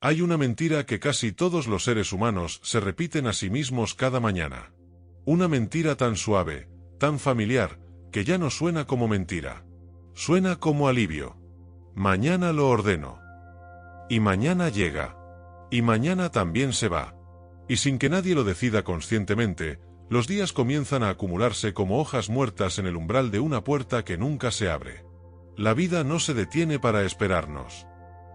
Hay una mentira que casi todos los seres humanos se repiten a sí mismos cada mañana. Una mentira tan suave, tan familiar, que ya no suena como mentira. Suena como alivio. Mañana lo ordeno. Y mañana llega. Y mañana también se va. Y sin que nadie lo decida conscientemente, los días comienzan a acumularse como hojas muertas en el umbral de una puerta que nunca se abre. La vida no se detiene para esperarnos.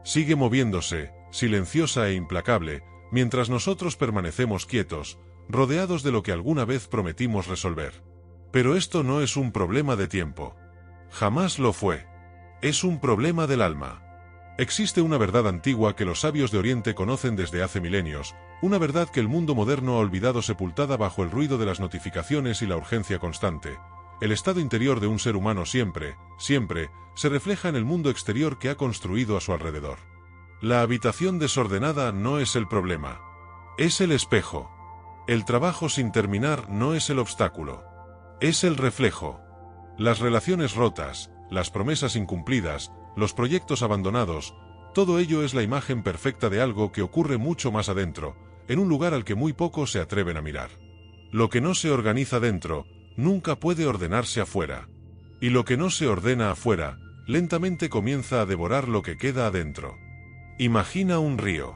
Sigue moviéndose, silenciosa e implacable, mientras nosotros permanecemos quietos, rodeados de lo que alguna vez prometimos resolver. Pero esto no es un problema de tiempo. Jamás lo fue. Es un problema del alma. Existe una verdad antigua que los sabios de Oriente conocen desde hace milenios, una verdad que el mundo moderno ha olvidado sepultada bajo el ruido de las notificaciones y la urgencia constante. El estado interior de un ser humano siempre, se refleja en el mundo exterior que ha construido a su alrededor. La habitación desordenada no es el problema. Es el espejo. El trabajo sin terminar no es el obstáculo. Es el reflejo. Las relaciones rotas, las promesas incumplidas, los proyectos abandonados, todo ello es la imagen perfecta de algo que ocurre mucho más adentro, en un lugar al que muy pocos se atreven a mirar. Lo que no se organiza dentro, nunca puede ordenarse afuera. Y lo que no se ordena afuera, lentamente comienza a devorar lo que queda adentro. Imagina un río.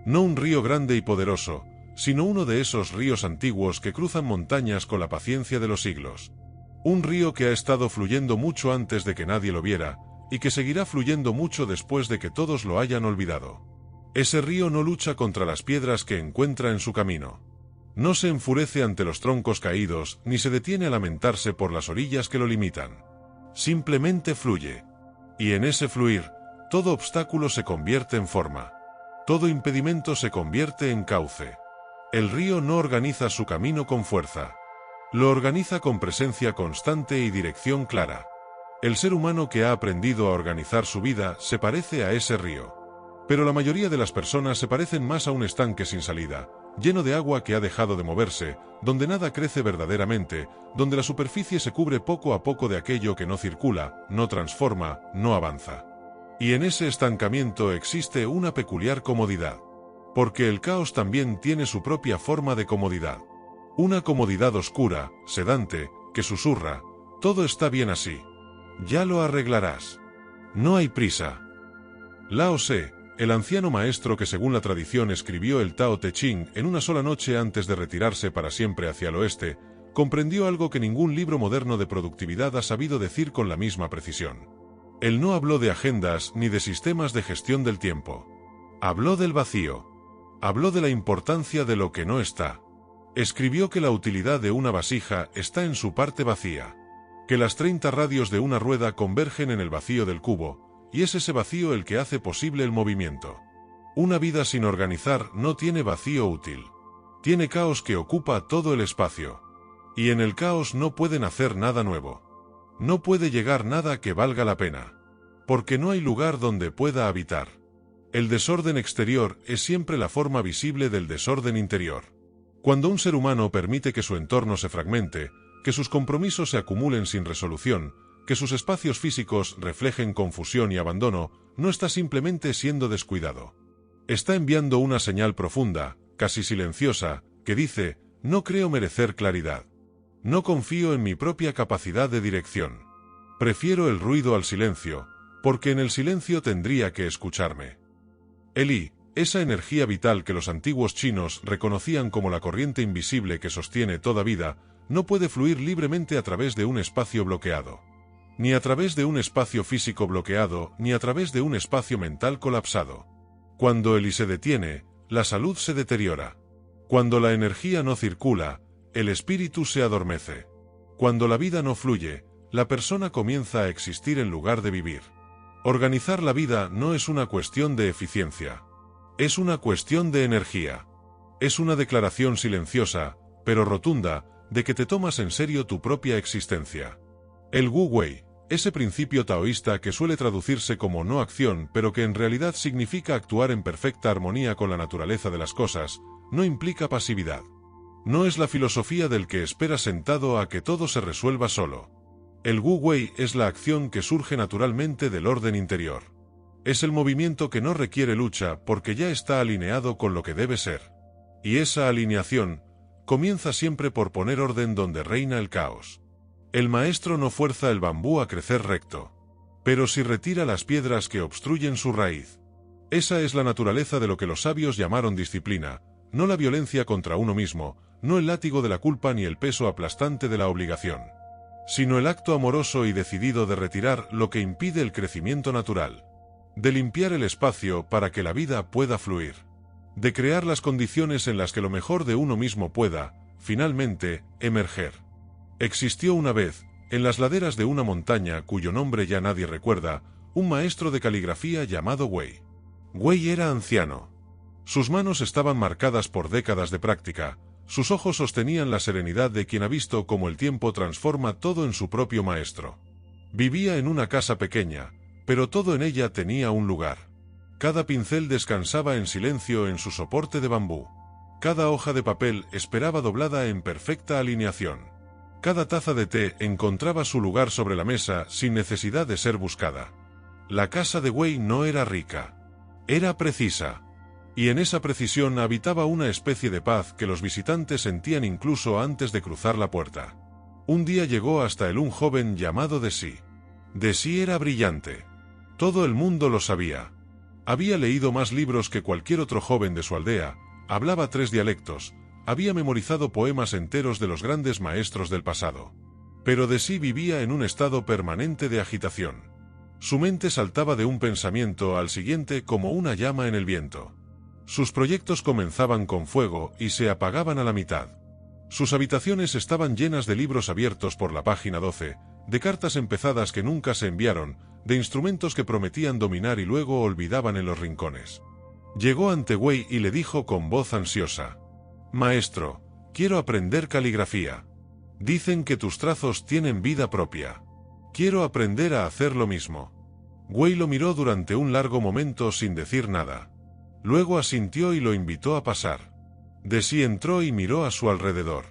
No un río grande y poderoso, sino uno de esos ríos antiguos que cruzan montañas con la paciencia de los siglos. Un río que ha estado fluyendo mucho antes de que nadie lo viera, y que seguirá fluyendo mucho después de que todos lo hayan olvidado. Ese río no lucha contra las piedras que encuentra en su camino. No se enfurece ante los troncos caídos, ni se detiene a lamentarse por las orillas que lo limitan. Simplemente fluye. Y en ese fluir, todo obstáculo se convierte en forma. Todo impedimento se convierte en cauce. El río no organiza su camino con fuerza. Lo organiza con presencia constante y dirección clara. El ser humano que ha aprendido a organizar su vida se parece a ese río. Pero la mayoría de las personas se parecen más a un estanque sin salida, lleno de agua que ha dejado de moverse, donde nada crece verdaderamente, donde la superficie se cubre poco a poco de aquello que no circula, no transforma, no avanza. Y en ese estancamiento existe una peculiar comodidad. Porque el caos también tiene su propia forma de comodidad. Una comodidad oscura, sedante, que susurra: todo está bien así. Ya lo arreglarás. No hay prisa. Lao Tse, el anciano maestro que según la tradición escribió el Tao Te Ching en una sola noche antes de retirarse para siempre hacia el oeste, comprendió algo que ningún libro moderno de productividad ha sabido decir con la misma precisión. Él no habló de agendas ni de sistemas de gestión del tiempo. Habló del vacío. Habló de la importancia de lo que no está. Escribió que la utilidad de una vasija está en su parte vacía. Que las 30 radios de una rueda convergen en el vacío del cubo, y es ese vacío el que hace posible el movimiento. Una vida sin organizar no tiene vacío útil. Tiene caos que ocupa todo el espacio. Y en el caos no puede nacer nada nuevo. No puede llegar nada que valga la pena. Porque no hay lugar donde pueda habitar. El desorden exterior es siempre la forma visible del desorden interior. Cuando un ser humano permite que su entorno se fragmente, que sus compromisos se acumulen sin resolución, que sus espacios físicos reflejen confusión y abandono, no está simplemente siendo descuidado. Está enviando una señal profunda, casi silenciosa, que dice: no creo merecer claridad. No confío en mi propia capacidad de dirección. Prefiero el ruido al silencio, porque en el silencio tendría que escucharme. El Yi, esa energía vital que los antiguos chinos reconocían como la corriente invisible que sostiene toda vida, no puede fluir libremente a través de un espacio bloqueado. Ni a través de un espacio físico bloqueado, ni a través de un espacio mental colapsado. Cuando el Yi se detiene, la salud se deteriora. Cuando la energía no circula, el espíritu se adormece. Cuando la vida no fluye, la persona comienza a existir en lugar de vivir. Organizar la vida no es una cuestión de eficiencia. Es una cuestión de energía. Es una declaración silenciosa, pero rotunda, de que te tomas en serio tu propia existencia. El Wu Wei, ese principio taoísta que suele traducirse como no acción, pero que en realidad significa actuar en perfecta armonía con la naturaleza de las cosas, no implica pasividad. No es la filosofía del que espera sentado a que todo se resuelva solo. El Wu Wei es la acción que surge naturalmente del orden interior. Es el movimiento que no requiere lucha porque ya está alineado con lo que debe ser. Y esa alineación comienza siempre por poner orden donde reina el caos. El maestro no fuerza el bambú a crecer recto, pero sí retira las piedras que obstruyen su raíz. Esa es la naturaleza de lo que los sabios llamaron disciplina, no la violencia contra uno mismo, no el látigo de la culpa ni el peso aplastante de la obligación, sino el acto amoroso y decidido de retirar lo que impide el crecimiento natural, de limpiar el espacio para que la vida pueda fluir, de crear las condiciones en las que lo mejor de uno mismo pueda, finalmente, emerger. Existió una vez, en las laderas de una montaña cuyo nombre ya nadie recuerda, un maestro de caligrafía llamado Wei. Wei era anciano. Sus manos estaban marcadas por décadas de práctica, sus ojos sostenían la serenidad de quien ha visto cómo el tiempo transforma todo en su propio maestro. Vivía en una casa pequeña, pero todo en ella tenía un lugar. Cada pincel descansaba en silencio en su soporte de bambú. Cada hoja de papel esperaba doblada en perfecta alineación. Cada taza de té encontraba su lugar sobre la mesa sin necesidad de ser buscada. La casa de Wei no era rica. Era precisa. Y en esa precisión habitaba una especie de paz que los visitantes sentían incluso antes de cruzar la puerta. Un día llegó hasta él un joven llamado Desi. Desi era brillante. Todo el mundo lo sabía. Había leído más libros que cualquier otro joven de su aldea, hablaba 3 dialectos, había memorizado poemas enteros de los grandes maestros del pasado. Pero Desi vivía en un estado permanente de agitación. Su mente saltaba de un pensamiento al siguiente como una llama en el viento. Sus proyectos comenzaban con fuego y se apagaban a la mitad. Sus habitaciones estaban llenas de libros abiertos por la página 12, de cartas empezadas que nunca se enviaron, de instrumentos que prometían dominar y luego olvidaban en los rincones. Llegó ante Wei y le dijo con voz ansiosa: «Maestro, quiero aprender caligrafía. Dicen que tus trazos tienen vida propia. Quiero aprender a hacer lo mismo». Wei lo miró durante un largo momento sin decir nada. Luego asintió y lo invitó a pasar. Desi entró y miró a su alrededor.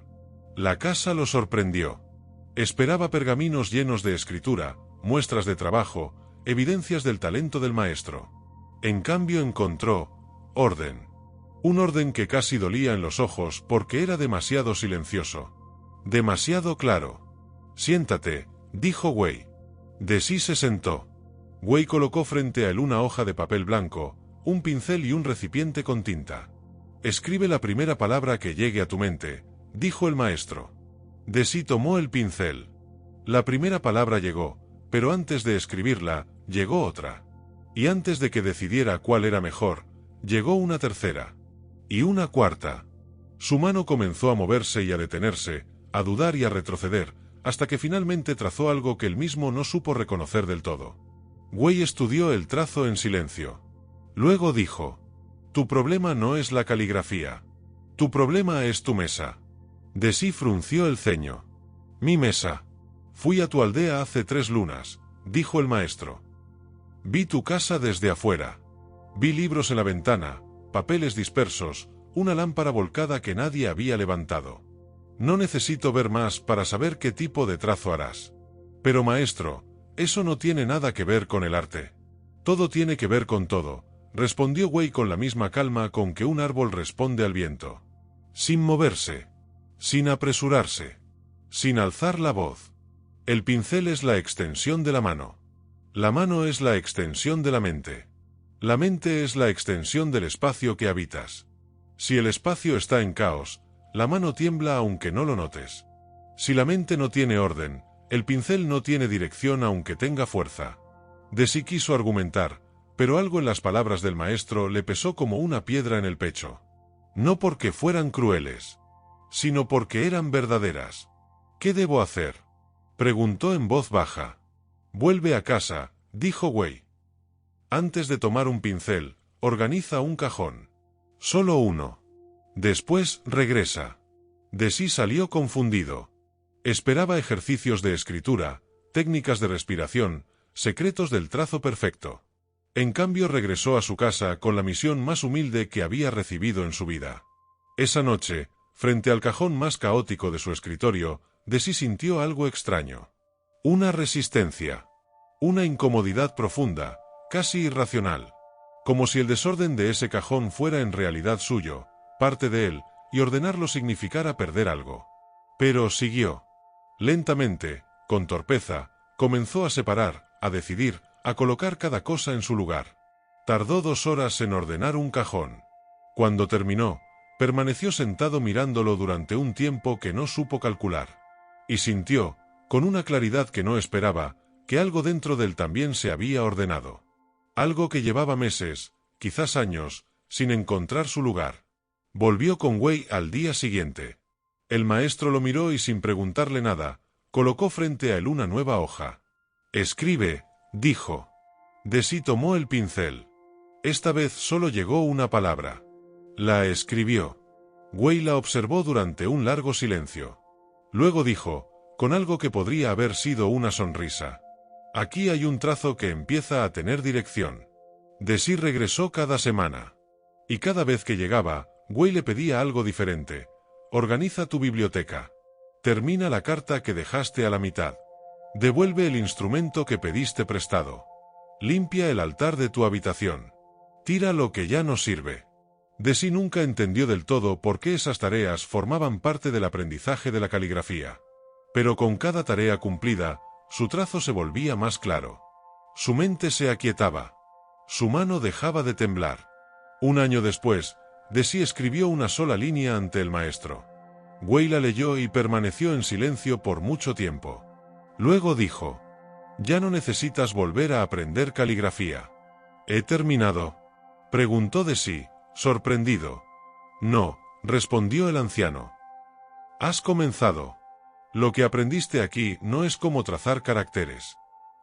La casa lo sorprendió. Esperaba pergaminos llenos de escritura, muestras de trabajo, evidencias del talento del maestro. En cambio encontró orden. Un orden que casi dolía en los ojos porque era demasiado silencioso. Demasiado claro. «Siéntate», dijo Wei. Desi se sentó. Wei colocó frente a él una hoja de papel blanco, un pincel y un recipiente con tinta. «Escribe la primera palabra que llegue a tu mente», dijo el maestro. Desi tomó el pincel. La primera palabra llegó, pero antes de escribirla, llegó otra. Y antes de que decidiera cuál era mejor, llegó una tercera. Y una cuarta. Su mano comenzó a moverse y a detenerse, a dudar y a retroceder, hasta que finalmente trazó algo que él mismo no supo reconocer del todo. Wei estudió el trazo en silencio. Luego dijo: «Tu problema no es la caligrafía. Tu problema es tu mesa». Desi frunció el ceño. «Mi mesa. Fui a tu aldea hace 3 lunas», dijo el maestro. «Vi tu casa desde afuera. Vi libros en la ventana, papeles dispersos, una lámpara volcada que nadie había levantado. No necesito ver más para saber qué tipo de trazo harás». «Pero maestro, eso no tiene nada que ver con el arte». «Todo tiene que ver con todo», respondió Wei con la misma calma con que un árbol responde al viento. Sin moverse. Sin apresurarse. Sin alzar la voz. El pincel es la extensión de la mano. La mano es la extensión de la mente. La mente es la extensión del espacio que habitas. Si el espacio está en caos, la mano tiembla aunque no lo notes. Si la mente no tiene orden, el pincel no tiene dirección aunque tenga fuerza. Desi quiso argumentar, pero algo en las palabras del maestro le pesó como una piedra en el pecho. No porque fueran crueles, sino porque eran verdaderas. «¿Qué debo hacer?», preguntó en voz baja. «Vuelve a casa», dijo Wei. «Antes de tomar un pincel, organiza un cajón. Solo uno. Después, regresa». Desi salió confundido. Esperaba ejercicios de escritura, técnicas de respiración, secretos del trazo perfecto. En cambio regresó a su casa con la misión más humilde que había recibido en su vida. Esa noche, frente al cajón más caótico de su escritorio, Desi sintió algo extraño. Una resistencia. Una incomodidad profunda, casi irracional. Como si el desorden de ese cajón fuera en realidad suyo, parte de él, y ordenarlo significara perder algo. Pero siguió. Lentamente, con torpeza, comenzó a separar, a decidir, a colocar cada cosa en su lugar. Tardó 2 horas en ordenar un cajón. Cuando terminó, permaneció sentado mirándolo durante un tiempo que no supo calcular. Y sintió, con una claridad que no esperaba, que algo dentro de él también se había ordenado. Algo que llevaba meses, quizás años, sin encontrar su lugar. Volvió con Wei al día siguiente. El maestro lo miró y sin preguntarle nada, colocó frente a él una nueva hoja. «Escribe», dijo. Desi tomó el pincel. Esta vez solo llegó una palabra. La escribió. Wei la observó durante un largo silencio. Luego dijo, con algo que podría haber sido una sonrisa: «Aquí hay un trazo que empieza a tener dirección». Desi regresó cada semana. Y cada vez que llegaba, Wei le pedía algo diferente. «Organiza tu biblioteca. Termina la carta que dejaste a la mitad. Devuelve el instrumento que pediste prestado. Limpia el altar de tu habitación. Tira lo que ya no sirve». Desi nunca entendió del todo por qué esas tareas formaban parte del aprendizaje de la caligrafía. Pero con cada tarea cumplida, su trazo se volvía más claro. Su mente se aquietaba. Su mano dejaba de temblar. Un año después, Desi escribió una sola línea ante el maestro. Wei la leyó y permaneció en silencio por mucho tiempo. Luego dijo: «Ya no necesitas volver a aprender caligrafía». «¿He terminado?», preguntó Desi, sorprendido. «No», respondió el anciano. «Has comenzado. Lo que aprendiste aquí no es cómo trazar caracteres.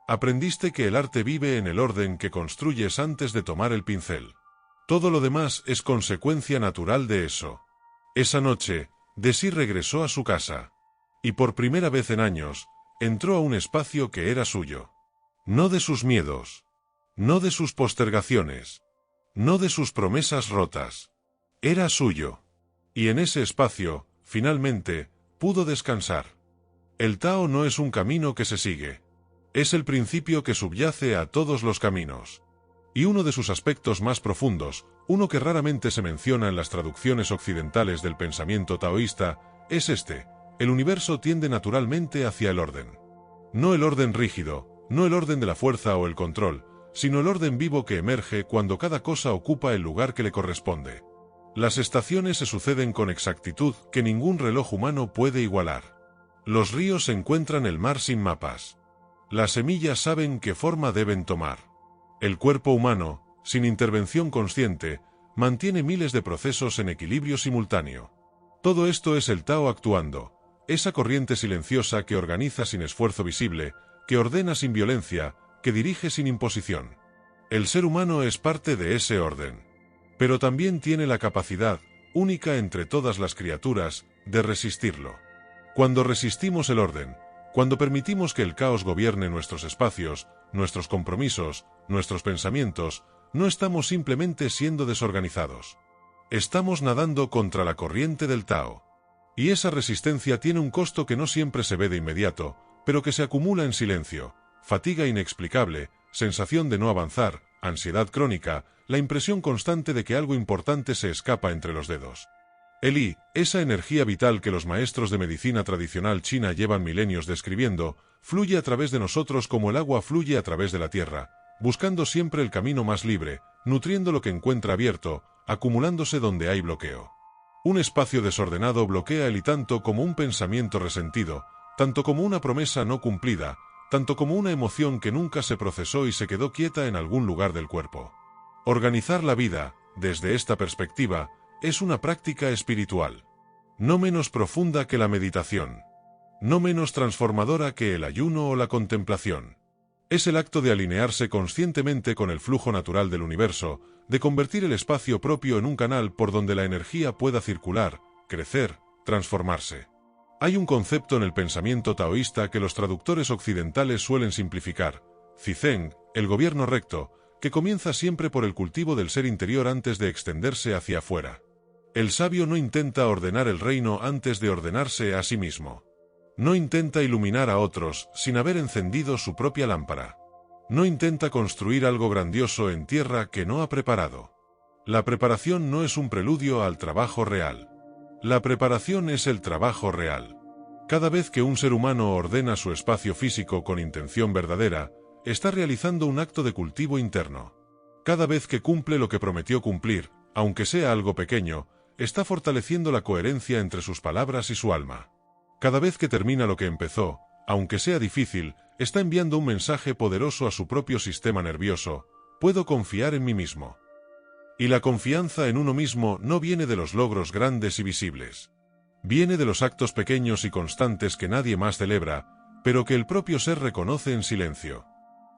Aprendiste que el arte vive en el orden que construyes antes de tomar el pincel. Todo lo demás es consecuencia natural de eso». Esa noche, Desi regresó a su casa. Y por primera vez en años, entró a un espacio que era suyo. No de sus miedos. No de sus postergaciones. No de sus promesas rotas. Era suyo. Y en ese espacio, finalmente, pudo descansar. El Tao no es un camino que se sigue. Es el principio que subyace a todos los caminos. Y uno de sus aspectos más profundos, uno que raramente se menciona en las traducciones occidentales del pensamiento taoísta, es este: el universo tiende naturalmente hacia el orden. No el orden rígido, no el orden de la fuerza o el control, sino el orden vivo que emerge cuando cada cosa ocupa el lugar que le corresponde. Las estaciones se suceden con exactitud que ningún reloj humano puede igualar. Los ríos encuentran el mar sin mapas. Las semillas saben qué forma deben tomar. El cuerpo humano, sin intervención consciente, mantiene miles de procesos en equilibrio simultáneo. Todo esto es el Tao actuando, esa corriente silenciosa que organiza sin esfuerzo visible, que ordena sin violencia, que dirige sin imposición. El ser humano es parte de ese orden. Pero también tiene la capacidad, única entre todas las criaturas, de resistirlo. Cuando resistimos el orden, cuando permitimos que el caos gobierne nuestros espacios, nuestros compromisos, nuestros pensamientos, no estamos simplemente siendo desorganizados. Estamos nadando contra la corriente del Tao. Y esa resistencia tiene un costo que no siempre se ve de inmediato, pero que se acumula en silencio: fatiga inexplicable, sensación de no avanzar, ansiedad crónica, la impresión constante de que algo importante se escapa entre los dedos. El Yi, esa energía vital que los maestros de medicina tradicional china llevan milenios describiendo, fluye a través de nosotros como el agua fluye a través de la tierra, buscando siempre el camino más libre, nutriendo lo que encuentra abierto, acumulándose donde hay bloqueo. Un espacio desordenado bloquea el Yi tanto como un pensamiento resentido, tanto como una promesa no cumplida, tanto como una emoción que nunca se procesó y se quedó quieta en algún lugar del cuerpo. Organizar la vida, desde esta perspectiva, es una práctica espiritual. No menos profunda que la meditación. No menos transformadora que el ayuno o la contemplación. Es el acto de alinearse conscientemente con el flujo natural del universo, de convertir el espacio propio en un canal por donde la energía pueda circular, crecer, transformarse. Hay un concepto en el pensamiento taoísta que los traductores occidentales suelen simplificar: Zizeng, el gobierno recto, que comienza siempre por el cultivo del ser interior antes de extenderse hacia afuera. El sabio no intenta ordenar el reino antes de ordenarse a sí mismo. No intenta iluminar a otros sin haber encendido su propia lámpara. No intenta construir algo grandioso en tierra que no ha preparado. La preparación no es un preludio al trabajo real. La preparación es el trabajo real. Cada vez que un ser humano ordena su espacio físico con intención verdadera, está realizando un acto de cultivo interno. Cada vez que cumple lo que prometió cumplir, aunque sea algo pequeño, está fortaleciendo la coherencia entre sus palabras y su alma. Cada vez que termina lo que empezó, aunque sea difícil, está enviando un mensaje poderoso a su propio sistema nervioso: puedo confiar en mí mismo. Y la confianza en uno mismo no viene de los logros grandes y visibles. Viene de los actos pequeños y constantes que nadie más celebra, pero que el propio ser reconoce en silencio.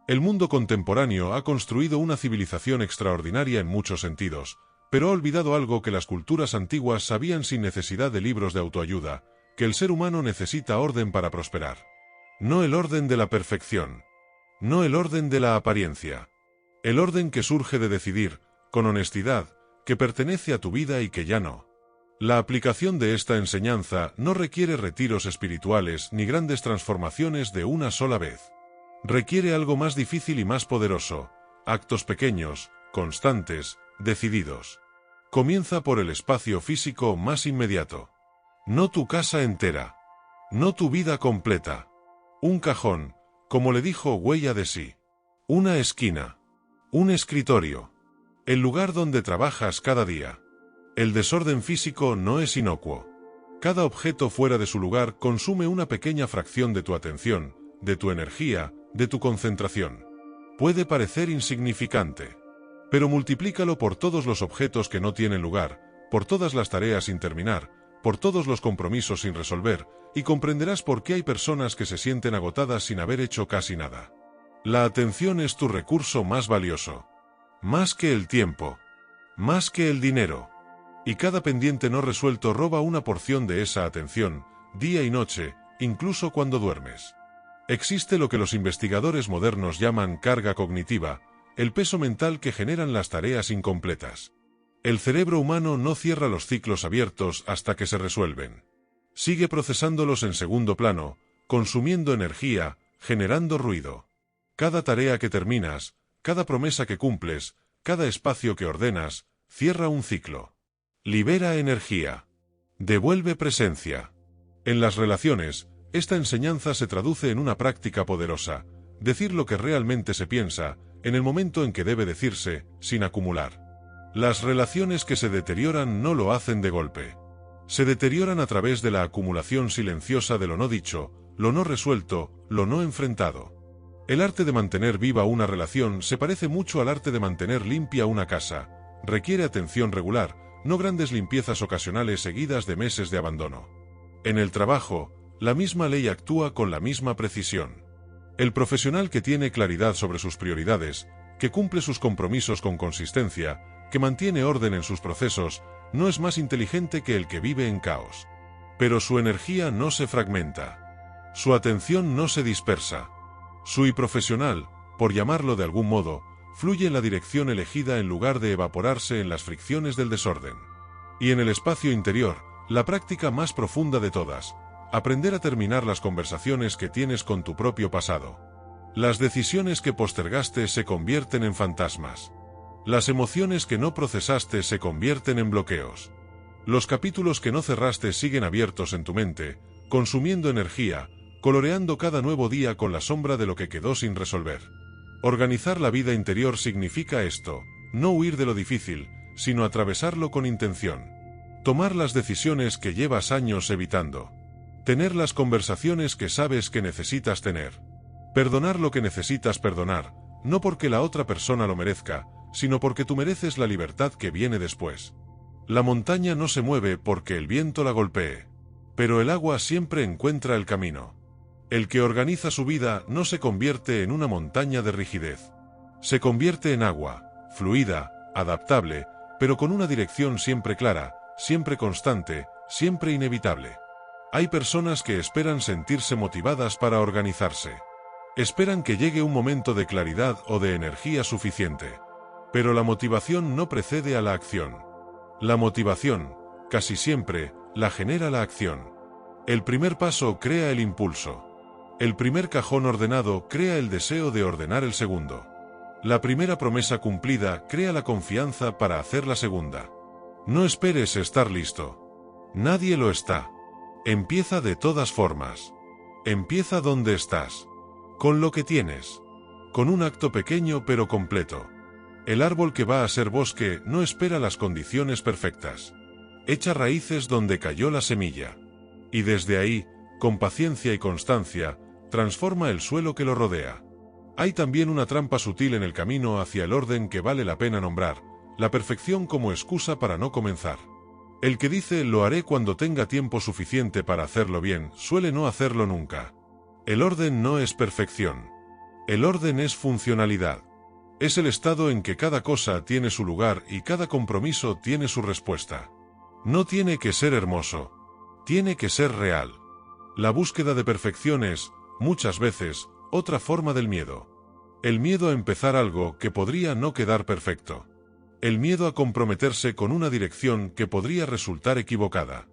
El mundo contemporáneo ha construido una civilización extraordinaria en muchos sentidos, pero ha olvidado algo que las culturas antiguas sabían sin necesidad de libros de autoayuda: que el ser humano necesita orden para prosperar. No el orden de la perfección. No el orden de la apariencia. El orden que surge de decidir, con honestidad, que pertenece a tu vida y que ya no. La aplicación de esta enseñanza no requiere retiros espirituales ni grandes transformaciones de una sola vez. Requiere algo más difícil y más poderoso: actos pequeños, constantes, decididos. Comienza por el espacio físico más inmediato. No tu casa entera. No tu vida completa. Un cajón, como le dijo Huella de sí. Una esquina. Un escritorio. El lugar donde trabajas cada día. El desorden físico no es inocuo. Cada objeto fuera de su lugar consume una pequeña fracción de tu atención, de tu energía, de tu concentración. Puede parecer insignificante, pero multiplícalo por todos los objetos que no tienen lugar, por todas las tareas sin terminar, por todos los compromisos sin resolver, y comprenderás por qué hay personas que se sienten agotadas sin haber hecho casi nada. La atención es tu recurso más valioso. Más que el tiempo. Más que el dinero. Y cada pendiente no resuelto roba una porción de esa atención, día y noche, incluso cuando duermes. Existe lo que los investigadores modernos llaman carga cognitiva, el peso mental que generan las tareas incompletas. El cerebro humano no cierra los ciclos abiertos hasta que se resuelven. Sigue procesándolos en segundo plano, consumiendo energía, generando ruido. Cada tarea que terminas, cada promesa que cumples, cada espacio que ordenas, cierra un ciclo. Libera energía. Devuelve presencia. En las relaciones, esta enseñanza se traduce en una práctica poderosa: decir lo que realmente se piensa, en el momento en que debe decirse, sin acumular. Las relaciones que se deterioran no lo hacen de golpe. Se deterioran a través de la acumulación silenciosa de lo no dicho, lo no resuelto, lo no enfrentado. El arte de mantener viva una relación se parece mucho al arte de mantener limpia una casa. Requiere atención regular, no grandes limpiezas ocasionales seguidas de meses de abandono. En el trabajo, la misma ley actúa con la misma precisión. El profesional que tiene claridad sobre sus prioridades, que cumple sus compromisos con consistencia, que mantiene orden en sus procesos, no es más inteligente que el que vive en caos. Pero su energía no se fragmenta. Su atención no se dispersa. Su profesional, por llamarlo de algún modo, fluye en la dirección elegida en lugar de evaporarse en las fricciones del desorden. Y en el espacio interior, la práctica más profunda de todas: aprender a terminar las conversaciones que tienes con tu propio pasado. Las decisiones que postergaste se convierten en fantasmas. Las emociones que no procesaste se convierten en bloqueos. Los capítulos que no cerraste siguen abiertos en tu mente, consumiendo energía, coloreando cada nuevo día con la sombra de lo que quedó sin resolver. Organizar la vida interior significa esto: no huir de lo difícil, sino atravesarlo con intención. Tomar las decisiones que llevas años evitando. Tener las conversaciones que sabes que necesitas tener. Perdonar lo que necesitas perdonar, no porque la otra persona lo merezca, sino porque tú mereces la libertad que viene después. La montaña no se mueve porque el viento la golpee, pero el agua siempre encuentra el camino. El que organiza su vida no se convierte en una montaña de rigidez. Se convierte en agua, fluida, adaptable, pero con una dirección siempre clara, siempre constante, siempre inevitable. Hay personas que esperan sentirse motivadas para organizarse. Esperan que llegue un momento de claridad o de energía suficiente. Pero la motivación no precede a la acción. La motivación, casi siempre, la genera la acción. El primer paso crea el impulso. El primer cajón ordenado crea el deseo de ordenar el segundo. La primera promesa cumplida crea la confianza para hacer la segunda. No esperes estar listo. Nadie lo está. Empieza de todas formas. Empieza donde estás. Con lo que tienes. Con un acto pequeño pero completo. El árbol que va a ser bosque no espera las condiciones perfectas. Echa raíces donde cayó la semilla. Y desde ahí, con paciencia y constancia, transforma el suelo que lo rodea. Hay también una trampa sutil en el camino hacia el orden que vale la pena nombrar, la perfección como excusa para no comenzar. El que dice lo haré cuando tenga tiempo suficiente para hacerlo bien, suele no hacerlo nunca. El orden no es perfección. El orden es funcionalidad. Es el estado en que cada cosa tiene su lugar y cada compromiso tiene su respuesta. No tiene que ser hermoso. Tiene que ser real. La búsqueda de perfección es, muchas veces, otra forma del miedo. El miedo a empezar algo que podría no quedar perfecto. El miedo a comprometerse con una dirección que podría resultar equivocada.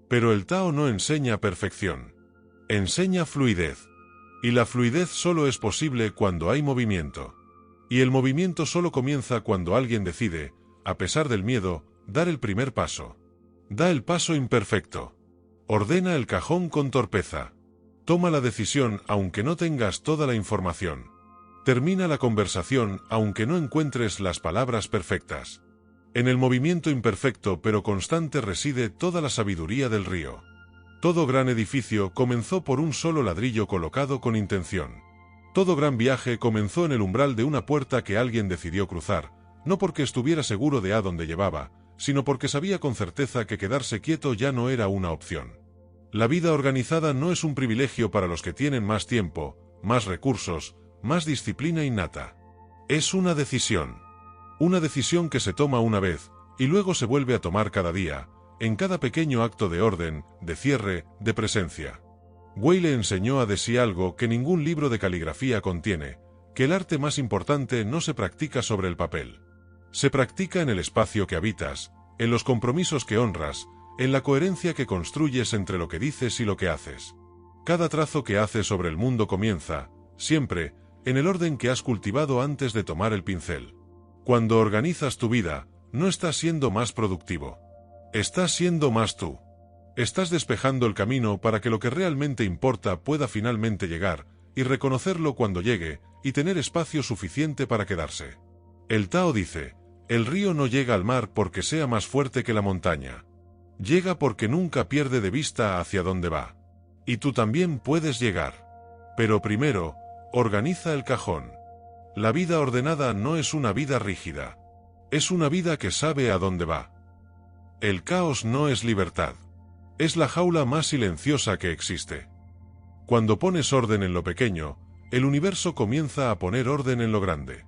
Pero el Tao no enseña perfección. Enseña fluidez. Y la fluidez solo es posible cuando hay movimiento. Y el movimiento solo comienza cuando alguien decide, a pesar del miedo, dar el primer paso. Da el paso imperfecto. Ordena el cajón con torpeza. Toma la decisión aunque no tengas toda la información. Termina la conversación aunque no encuentres las palabras perfectas. En el movimiento imperfecto pero constante reside toda la sabiduría del río. Todo gran edificio comenzó por un solo ladrillo colocado con intención. Todo gran viaje comenzó en el umbral de una puerta que alguien decidió cruzar, no porque estuviera seguro de a dónde llevaba, sino porque sabía con certeza que quedarse quieto ya no era una opción. La vida organizada no es un privilegio para los que tienen más tiempo, más recursos, más disciplina innata. Es una decisión. Una decisión que se toma una vez, y luego se vuelve a tomar cada día, en cada pequeño acto de orden, de cierre, de presencia. Wei le enseñó a Desi algo que ningún libro de caligrafía contiene, que el arte más importante no se practica sobre el papel. Se practica en el espacio que habitas, en los compromisos que honras, en la coherencia que construyes entre lo que dices y lo que haces. Cada trazo que haces sobre el mundo comienza, siempre, en el orden que has cultivado antes de tomar el pincel. Cuando organizas tu vida, no estás siendo más productivo. Estás siendo más tú. Estás despejando el camino para que lo que realmente importa pueda finalmente llegar, y reconocerlo cuando llegue, y tener espacio suficiente para quedarse. El Tao dice, el río no llega al mar porque sea más fuerte que la montaña. Llega porque nunca pierde de vista hacia dónde va. Y tú también puedes llegar. Pero primero, organiza el cajón. La vida ordenada no es una vida rígida. Es una vida que sabe a dónde va. El caos no es libertad. Es la jaula más silenciosa que existe. Cuando pones orden en lo pequeño, el universo comienza a poner orden en lo grande.